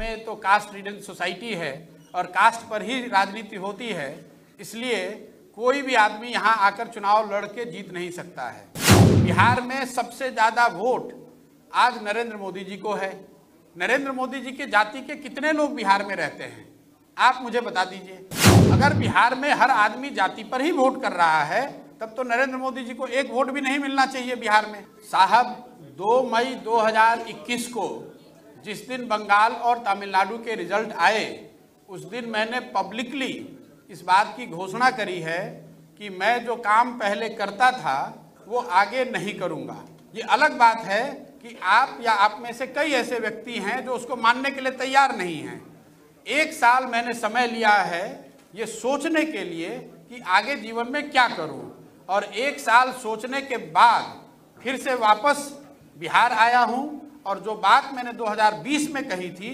में तो cast रीडन society है और कास्ट पर ही राजनीति होती है, इसलिए कोई भी आदमी यहाँ आकर चुनाव लड़ के जीत नहीं सकता है। बिहार में सबसे ज़्यादा वोट आज नरेंद्र मोदी जी को है। नरेंद्र मोदी जी के जाति के कितने लोग बिहार में रहते हैं, आप मुझे बता दीजिए। अगर बिहार में हर आदमी जाति पर ही वोट कर रहा है, तब तो नरेंद्र मोदी जी को एक वोट भी नहीं मिलना चाहिए बिहार में। साहब, 2 मई 2021 को जिस दिन बंगाल और तमिलनाडु के रिजल्ट आए, उस दिन मैंने पब्लिकली इस बात की घोषणा करी है कि मैं जो काम पहले करता था वो आगे नहीं करूंगा। ये अलग बात है कि आप या आप में से कई ऐसे व्यक्ति हैं जो उसको मानने के लिए तैयार नहीं हैं। 1 साल मैंने समय लिया है ये सोचने के लिए कि आगे जीवन में क्या करूं, और 1 साल सोचने के बाद फिर से वापस बिहार आया हूं, और जो बात मैंने 2020 में कही थी,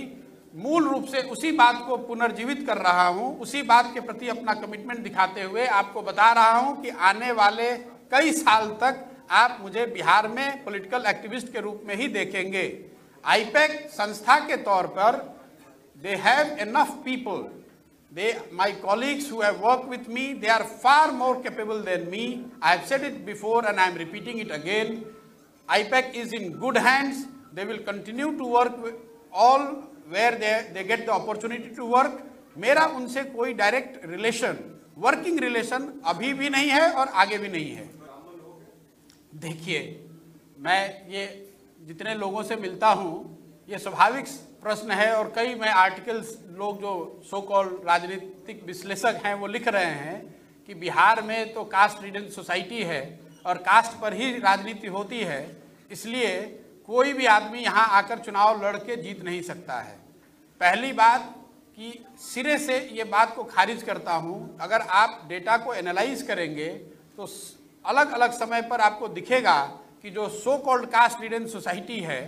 मूल रूप से उसी बात को पुनर्जीवित कर रहा हूं। उसी बात के प्रति अपना कमिटमेंट दिखाते हुए आपको बता रहा हूं कि आने वाले कई साल तक आप मुझे बिहार में पॉलिटिकल एक्टिविस्ट के रूप में ही देखेंगे। आईपैक संस्था के तौर पर they have enough people, my colleagues who have worked with me, they are far more capable than me. I have said it before and I am repeating it again. IPAC is in good hands. They will continue to work with all where they get the opportunity to work. मेरा उनसे कोई direct relation, working relation अभी भी नहीं है और आगे भी नहीं है। देखिए, मैं ये जितने लोगों से मिलता हूँ, ये स्वाभाविक प्रश्न है, और कई मैं आर्टिकल्स, लोग जो सो कॉल राजनीतिक विश्लेषक हैं वो लिख रहे हैं कि बिहार में तो कास्ट रीडन सोसाइटी है और कास्ट पर ही राजनीति होती है, इसलिए कोई भी आदमी यहाँ आकर चुनाव लड़ के जीत नहीं सकता है। पहली बात कि सिरे से ये बात को खारिज करता हूँ। अगर आप डेटा को एनालाइज करेंगे तो अलग अलग समय पर आपको दिखेगा कि जो सो कॉल्ड कास्ट रीडन सोसाइटी है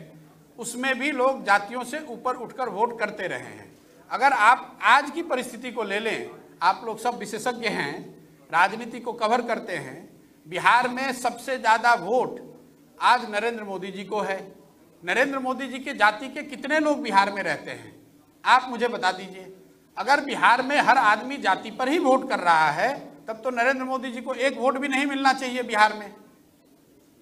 उसमें भी लोग जातियों से ऊपर उठकर वोट करते रहे हैं। अगर आप आज की परिस्थिति को ले लें, आप लोग सब विशेषज्ञ हैं, राजनीति को कवर करते हैं, बिहार में सबसे ज़्यादा वोट आज नरेंद्र मोदी जी को है। नरेंद्र मोदी जी के जाति के कितने लोग बिहार में रहते हैं, आप मुझे बता दीजिए। अगर बिहार में हर आदमी जाति पर ही वोट कर रहा है, तब तो नरेंद्र मोदी जी को एक वोट भी नहीं मिलना चाहिए बिहार में।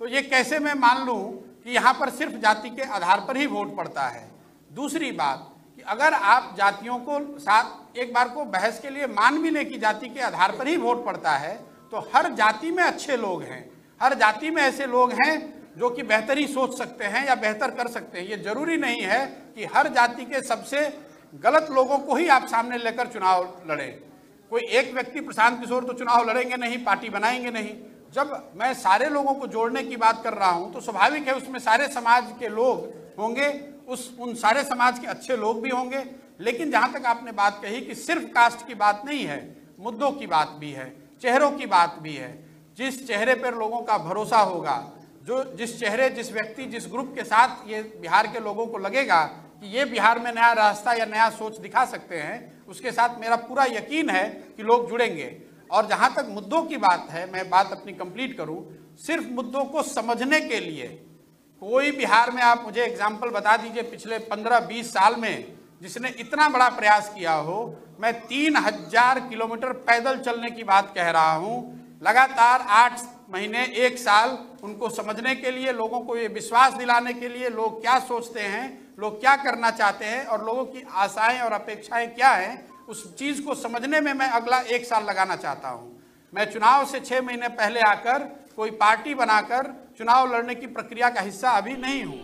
तो ये कैसे मैं मान लूँ कि यहाँ पर सिर्फ जाति के आधार पर ही वोट पड़ता है। दूसरी बात कि अगर आप जातियों को साथ एक बार को बहस के लिए मान भी लें कि जाति के आधार पर ही वोट पड़ता है, तो हर जाति में अच्छे लोग हैं, हर जाति में ऐसे लोग हैं जो कि बेहतर ही सोच सकते हैं या बेहतर कर सकते हैं। ये जरूरी नहीं है कि हर जाति के सबसे गलत लोगों को ही आप सामने लेकर चुनाव लड़ें। कोई एक व्यक्ति प्रशांत किशोर तो चुनाव लड़ेंगे नहीं, पार्टी बनाएंगे नहीं। जब मैं सारे लोगों को जोड़ने की बात कर रहा हूं तो स्वाभाविक है उसमें सारे समाज के लोग होंगे, उन सारे समाज के अच्छे लोग भी होंगे। लेकिन जहां तक आपने बात कही कि सिर्फ कास्ट की बात नहीं है, मुद्दों की बात भी है, चेहरों की बात भी है। जिस चेहरे पर लोगों का भरोसा होगा, जो जिस चेहरे, जिस व्यक्ति, जिस ग्रुप के साथ ये बिहार के लोगों को लगेगा कि ये बिहार में नया रास्ता या नया सोच दिखा सकते हैं, उसके साथ मेरा पूरा यकीन है कि लोग जुड़ेंगे। और जहां तक मुद्दों की बात है, मैं बात अपनी कंप्लीट करूं, सिर्फ मुद्दों को समझने के लिए कोई बिहार में आप मुझे एग्जाम्पल बता दीजिए पिछले 15-20 साल में जिसने इतना बड़ा प्रयास किया हो। मैं 3000 किलोमीटर पैदल चलने की बात कह रहा हूं, लगातार 8 महीने 1 साल उनको समझने के लिए, लोगों को ये विश्वास दिलाने के लिए, लोग क्या सोचते हैं, लोग क्या करना चाहते हैं और लोगों की आशाएं और अपेक्षाएं क्या हैं, उस चीज़ को समझने में मैं अगला 1 साल लगाना चाहता हूं। मैं चुनाव से 6 महीने पहले आकर कोई पार्टी बनाकर चुनाव लड़ने की प्रक्रिया का हिस्सा अभी नहीं हूं।